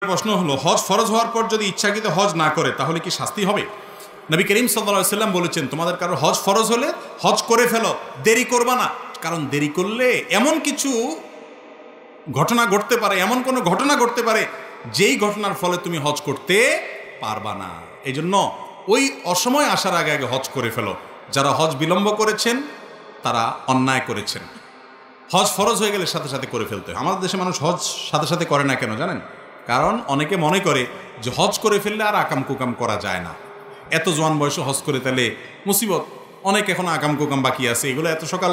প্রশ্ন হলো, হজ ফরজ হওয়ার পর যদি ইচ্ছাকৃত হজ না করে তাহলে কি শাস্তি হবে? নবী করিম সাল্লাল্লাহু আলাইহি সাল্লাম বলেছেন, তোমাদের কারো হজ ফরজ হলে হজ করে ফেলো, দেরি করবা না। কারণ দেরি করলে এমন কিছু ঘটনা ঘটতে পারে, এমন কোনো ঘটনা ঘটতে পারে যেই ঘটনার ফলে তুমি হজ করতে পারবা না। এই জন্য ওই অসময় আসার আগে আগে হজ করে ফেলো। যারা হজ বিলম্ব করেছেন তারা অন্যায় করেছেন। হজ ফরজ হয়ে গেলে সাথে সাথে করে ফেলতে হয়। আমাদের দেশে মানুষ হজ সাথে সাথে করে না কেন জানেন? কারণ অনেকে মনে করে যে হজ করে ফেললে আর আকাম কুকাম করা যায় না, এত জোয়ান বয়সে হজ করে তাহলে মুসিবত, অনেক এখন আকাম কুকাম বাকি আছে, এগুলো এত সকাল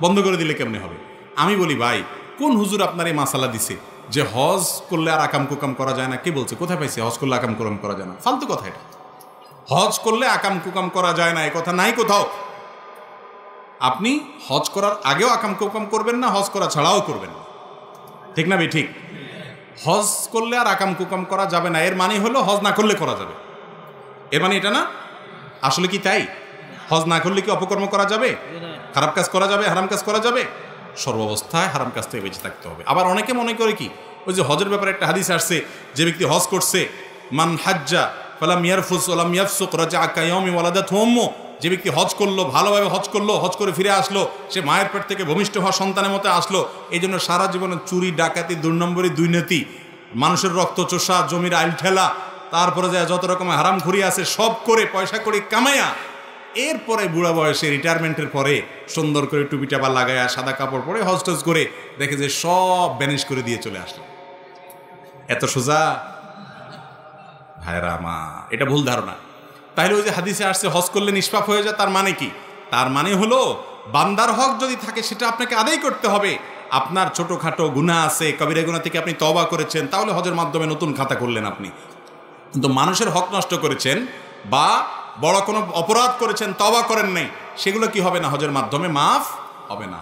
বন্ধ করে দিলে কেমনে হবে? আমি বলি, ভাই কোন হুজুর আপনার এই মাসালা দিছে যে হজ করলে আর আকাম কুকাম করা যায় না? কে বলছে? কোথায় পাইছে হজ করলে আকাম কুকাম করা যায় না? ফালতু কথা এটা। হজ করলে আকাম কুকাম করা যায় না এ কথা নাই কোথাও। আপনি হজ করার আগেও আকাম কুকাম করবেন না, হজ করা ছাড়াও করবেন না, ঠিক না? ঠিক। হজ করলে আর আকাম কুকাম করা যাবে না, এর মানে হলো হজ না করলে করা যাবে, এর মানে এটা না। আসলে কি তাই? হজ না করলে কি অপকর্ম করা যাবে, খারাপ কাজ করা যাবে, হারাম কাজ করা যাবে? সর্বাবস্থায় হারাম কাজ থেকে বেঁচে থাকতে হবে। আবার অনেকে মনে করে কি, ওই যে হজের ব্যাপারে একটা হাদিস আসছে, যে ব্যক্তি হজ করছে, মান হাজ্জা ফালাম ইয়ারফুস ওয়ালাম ইয়াফসুক রাজাআ কায়াউমি ওয়ালাদাতহু উম্মুহু, যে ব্যক্তি হজ করলো, ভালোভাবে হজ করলো, হজ করে ফিরে আসলো, সে মায়ের পেট থেকে ভূমিষ্ঠ হওয়া সন্তানের মতো আসলো। এই জন্য সারা জীবনে চুরি, ডাকাতি, দুর্নম্বরী, দুর্নীতি, মানুষের রক্ত চোষা, জমির আইল ঠেলা, তারপরে যা যত রকমের হারামখুরি আছে সব করে পয়সা করে কামাইয়া, এরপরে বুড়া বয়সে রিটায়ারমেন্টের পরে সুন্দর করে টুপি টাপা লাগায়া সাদা কাপড় পরে হজ টজ করে দেখে যে সব ব্যানিশ করে দিয়ে চলে আসলো। এত সোজা? ভাইরা মা, এটা ভুল ধারণা। তাহলে ওই যে হাদিসে আসছে হজ করলে নিষ্পাপ হয়ে যায়, তার মানে কি? তার মানে হলো বান্দার হক যদি থাকে সেটা আপনাকে আদায় করতে হবে। আপনার ছোটোখাটো গুনাহ আছে, কবিরা গুনাহ থেকে আপনি তওবা করেছেন, তাহলে হজের মাধ্যমে নতুন খাতা করলেন আপনি। কিন্তু মানুষের হক নষ্ট করেছেন বা বড় কোনো অপরাধ করেছেন, তওবা করেন নাই, সেগুলো কি হবে না? হজের মাধ্যমে মাফ হবে না।